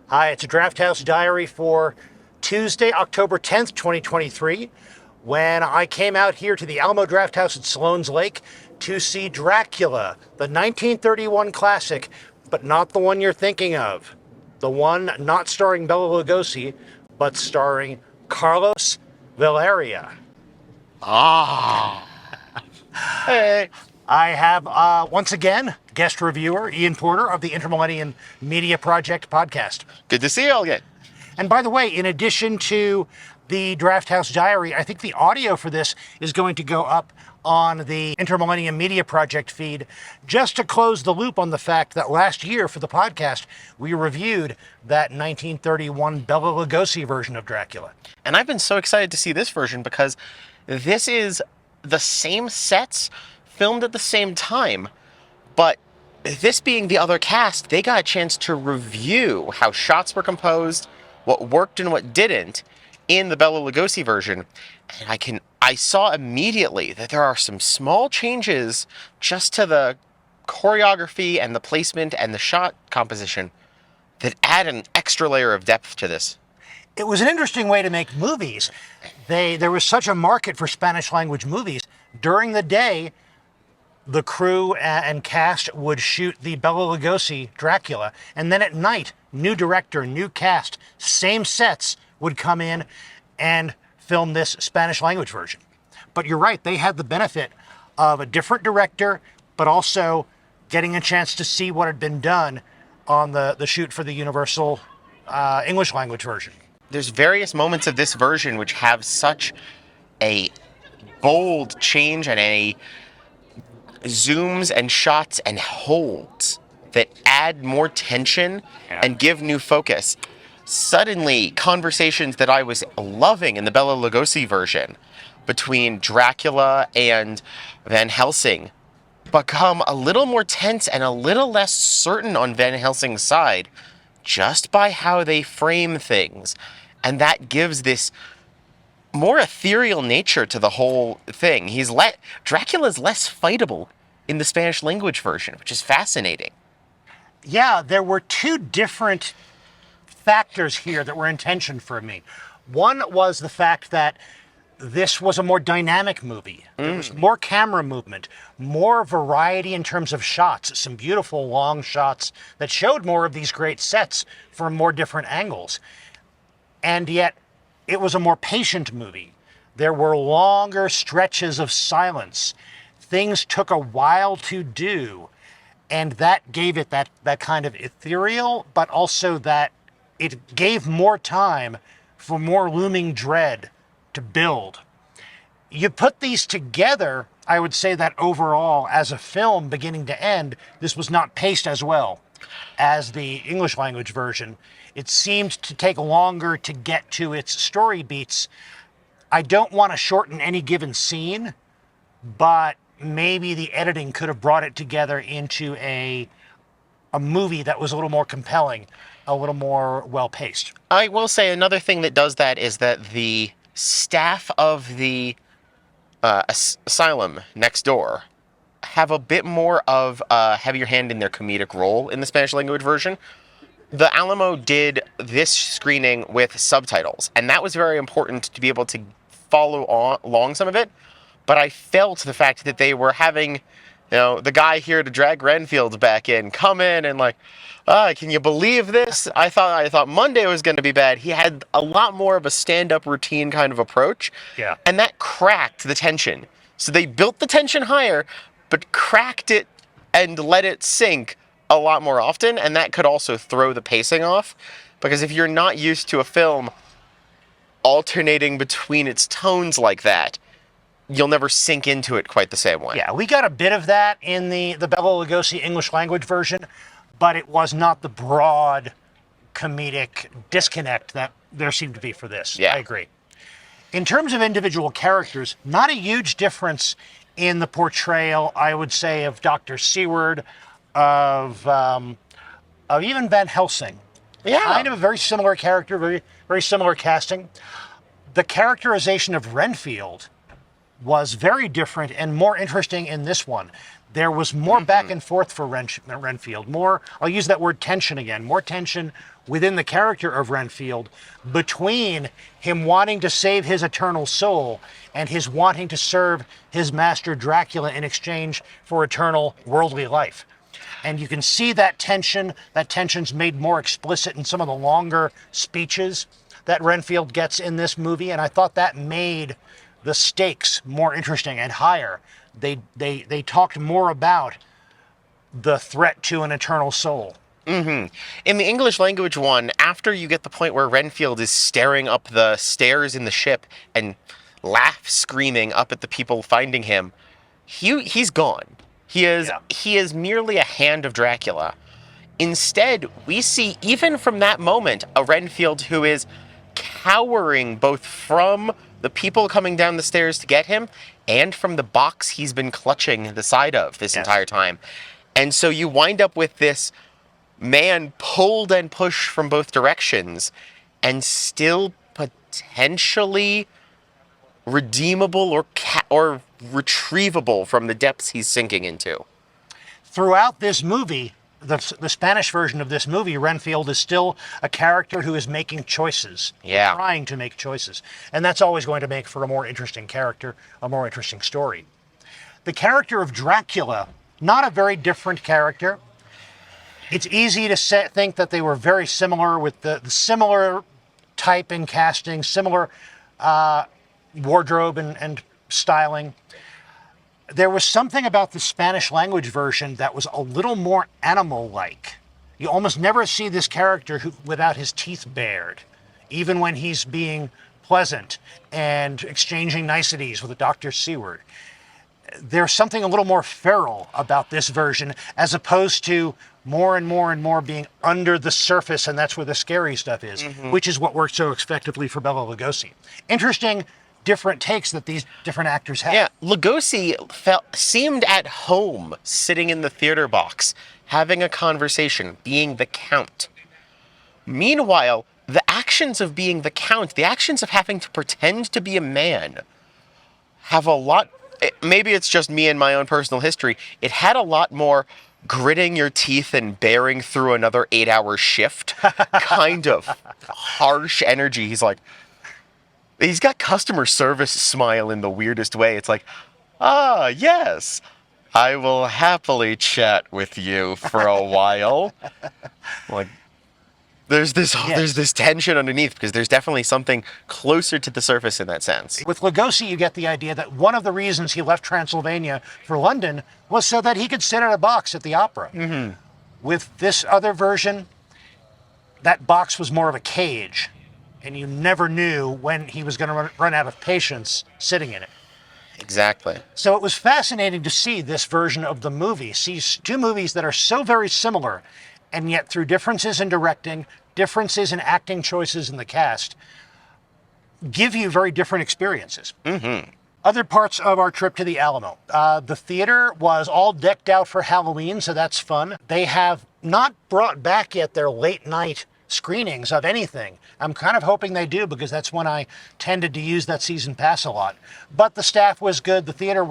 Hi, it's a Drafthouse Diary for Tuesday, October 10th, 2023, when I came out here to the Alamo Drafthouse at Sloan's Lake to see Dracula, the 1931 classic, but not the one you're thinking of. The one not starring Bela Lugosi, but starring Carlos Villarías. Ah. Hey. I have, once again, guest reviewer Ian Porter of the Inter-Millennium Media Project podcast. Good to see you all again. And by the way, in addition to the Drafthouse Diary, I think the audio for this is going to go up on the Inter-Millennium Media Project feed, just to close the loop on the fact that last year for the podcast, we reviewed that 1931 Bela Lugosi version of Dracula. And I've been so excited to see this version because this is the same sets filmed at the same time, but this being the other cast, they got a chance to review how shots were composed, what worked and what didn't in the Bela Lugosi version. And I saw immediately that there are some small changes just to the choreography and the placement and the shot composition that add an extra layer of depth to this. It was an interesting way to make movies. There was such a market for Spanish language movies. During the day, the crew and cast would shoot the Bela Lugosi Dracula, and then at night, new director, new cast, same sets would come in and film this Spanish language version. But you're right, they had the benefit of a different director, but also getting a chance to see what had been done on the shoot for the Universal English language version. There's various moments of this version which have such a bold change and a zooms and shots and holds that add more tension and give new focus. Suddenly, conversations that I was loving in the Bela Lugosi version between Dracula and Van Helsing become a little more tense and a little less certain on Van Helsing's side just by how they frame things. And that gives this more ethereal nature to the whole thing. Dracula's less fightable in the Spanish language version, which is fascinating. Yeah, there were two different factors here that were in tension for me. One was the fact that this was a more dynamic movie. There was more camera movement, more variety in terms of shots, some beautiful long shots that showed more of these great sets from more different angles. And yet, it was a more patient movie. There were longer stretches of silence. Things took a while to do, and that gave it that kind of ethereal, but also that it gave more time for more looming dread to build. You put these together, I would say that overall, as a film beginning to end, this was not paced as well as the English language version. It seemed to take longer to get to its story beats. I don't want to shorten any given scene, but maybe the editing could have brought it together into a movie that was a little more compelling, a little more well-paced. I will say another thing that does that is that the staff of the asylum next door have a bit more of a heavier hand in their comedic role in the Spanish language version. The Alamo did this screening with subtitles, and that was very important to be able to follow along some of it. But I felt the fact that they were having, the guy here to drag Renfield back in, come in and can you believe this? I thought Monday was going to be bad. He had a lot more of a stand-up routine kind of approach. Yeah. And that cracked the tension. So they built the tension higher, but cracked it and let it sink a lot more often. And that could also throw the pacing off. Because if you're not used to a film alternating between its tones like that, you'll never sink into it quite the same way. Yeah, we got a bit of that in the Bela Lugosi English language version, but it was not the broad comedic disconnect that there seemed to be for this. Yeah. I agree. In terms of individual characters, not a huge difference in the portrayal, I would say, of Dr. Seward, of even Van Helsing. Yeah. Kind of a very similar character, very, very similar casting. The characterization of Renfield was very different and more interesting in this one. There was more back and forth for Renfield. More, I'll use that word tension again, more tension, within the character of Renfield between him wanting to save his eternal soul and his wanting to serve his master Dracula in exchange for eternal worldly life. And you can see that tension. That tension's made more explicit in some of the longer speeches that Renfield gets in this movie, and I thought that made the stakes more interesting and higher. They talked more about the threat to an eternal soul. In the English language one, after you get the point where Renfield is staring up the stairs in the ship and screaming up at the people finding him, he's gone. He is merely a hand of Dracula. Instead, we see, even from that moment, a Renfield who is cowering both from the people coming down the stairs to get him and from the box he's been clutching the side of this entire time. And so you wind up with this man pulled and pushed from both directions and still potentially redeemable or retrievable from the depths he's sinking into. Throughout this movie, the Spanish version of this movie, Renfield is still a character who is making choices, trying to make choices. And that's always going to make for a more interesting character, a more interesting story. The character of Dracula, not a very different character. It's easy to think that they were very similar with the similar type and casting, similar wardrobe and styling. There was something about the Spanish language version that was a little more animal-like. You almost never see this character without his teeth bared, even when he's being pleasant and exchanging niceties with Dr. Seward. There's something a little more feral about this version, as opposed to more and more and more being under the surface, and that's where the scary stuff is, which is what worked so effectively for Bela Lugosi. Interesting, different takes that these different actors have. Yeah, Lugosi seemed at home sitting in the theater box, having a conversation, being the Count. Meanwhile, the actions of being the Count, the actions of having to pretend to be a man, have a lot... Maybe it's just me and my own personal history. It had a lot more gritting your teeth and bearing through another 8-hour shift kind of harsh energy. He's got customer service smile in the weirdest way. It's like, yes, I will happily chat with you for a while. Like, there's this tension underneath, because there's definitely something closer to the surface in that sense. With Lugosi, you get the idea that one of the reasons he left Transylvania for London was so that he could sit at a box at the opera. With this other version, that box was more of a cage, and you never knew when he was going to run out of patience sitting in it. Exactly. So it was fascinating to see this version of the movie, see two movies that are so very similar, and yet through differences in directing, differences in acting choices in the cast, give you very different experiences. Other parts of our trip to the Alamo. The theater was all decked out for Halloween, so that's fun. They have not brought back yet their late night screenings of anything. I'm kind of hoping they do, because that's when I tended to use that season pass a lot. But the staff was good. The theater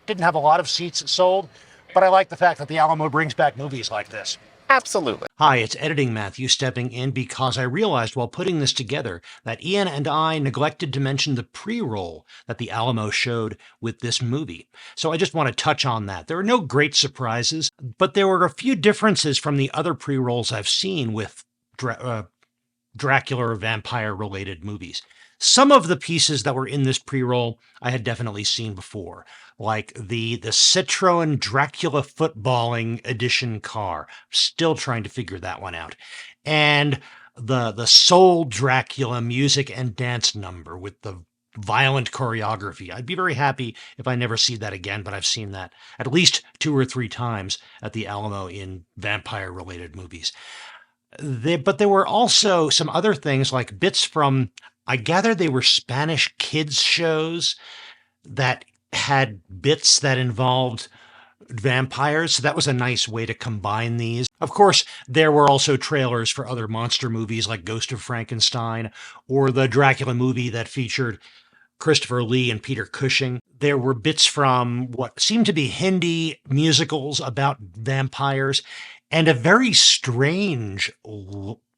didn't have a lot of seats sold, but I like the fact that the Alamo brings back movies like this. Absolutely. Hi, it's Editing Matthew stepping in because I realized while putting this together that Ian and I neglected to mention the pre-roll that the Alamo showed with this movie. So I just want to touch on that. There are no great surprises, but there were a few differences from the other pre-rolls I've seen with Dracula or vampire-related movies. Some of the pieces that were in this pre-roll I had definitely seen before, like the Citroen Dracula footballing edition car. Still trying to figure that one out. And the Soul Dracula music and dance number with the violent choreography. I'd be very happy if I never see that again, but I've seen that at least 2 or 3 times at the Alamo in vampire-related movies. But there were also some other things, like bits from, I gather they were Spanish kids shows that had bits that involved vampires. So that was a nice way to combine these. Of course, there were also trailers for other monster movies like Ghost of Frankenstein or the Dracula movie that featured Christopher Lee and Peter Cushing. There were bits from what seemed to be Hindi musicals about vampires, and a very strange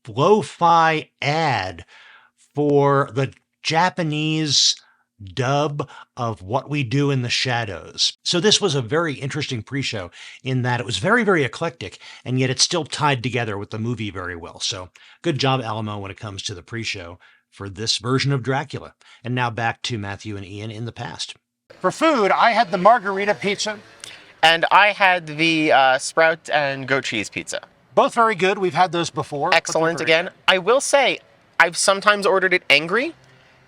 lo-fi ad for the Japanese dub of What We Do in the Shadows. So this was a very interesting pre-show in that it was very, very eclectic, and yet it still tied together with the movie very well. So good job, Alamo, when it comes to the pre-show for this version of Dracula. And now back to Matthew and Ian in the past. For food, I had the Margherita pizza. And I had the sprout and goat cheese pizza. Both very good. We've had those before. Excellent again. I will say, I've sometimes ordered it angry,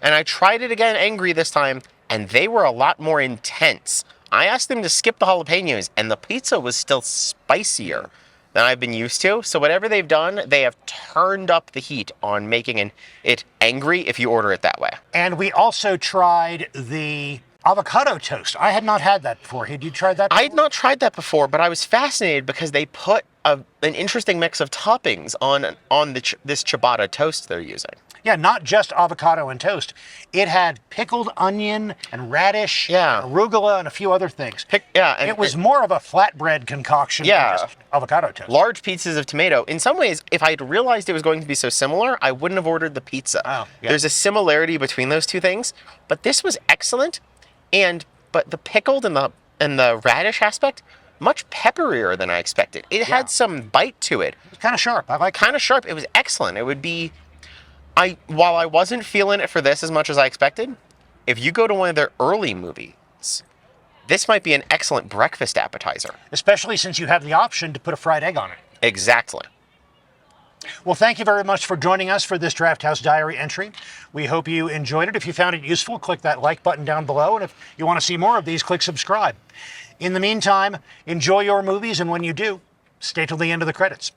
and I tried it again angry this time, and they were a lot more intense. I asked them to skip the jalapenos, and the pizza was still spicier than I've been used to. So whatever they've done, they have turned up the heat on making it angry if you order it that way. And we also tried the avocado toast. I had not had that before. Had you tried that before? I had not tried that before, but I was fascinated because they put an interesting mix of toppings on this ciabatta toast they're using. Yeah, not just avocado and toast. It had pickled onion and radish, arugula, and a few other things. And it was more of a flatbread concoction than just avocado toast. Large pieces of tomato. In some ways, if I had realized it was going to be so similar, I wouldn't have ordered the pizza. Oh, yeah. There's a similarity between those two things, but this was excellent. But the pickled and the radish aspect, much pepperier than I expected. It had some bite to it. It's kind of sharp. I like it. Kind of sharp. It was excellent. It would be... While I wasn't feeling it for this as much as I expected, if you go to one of their early movies, this might be an excellent breakfast appetizer. Especially since you have the option to put a fried egg on it. Exactly. Well, thank you very much for joining us for this Drafthouse Diary entry. We hope you enjoyed it. If you found it useful, click that like button down below. And if you want to see more of these, click subscribe. In the meantime, enjoy your movies, and when you do, stay till the end of the credits.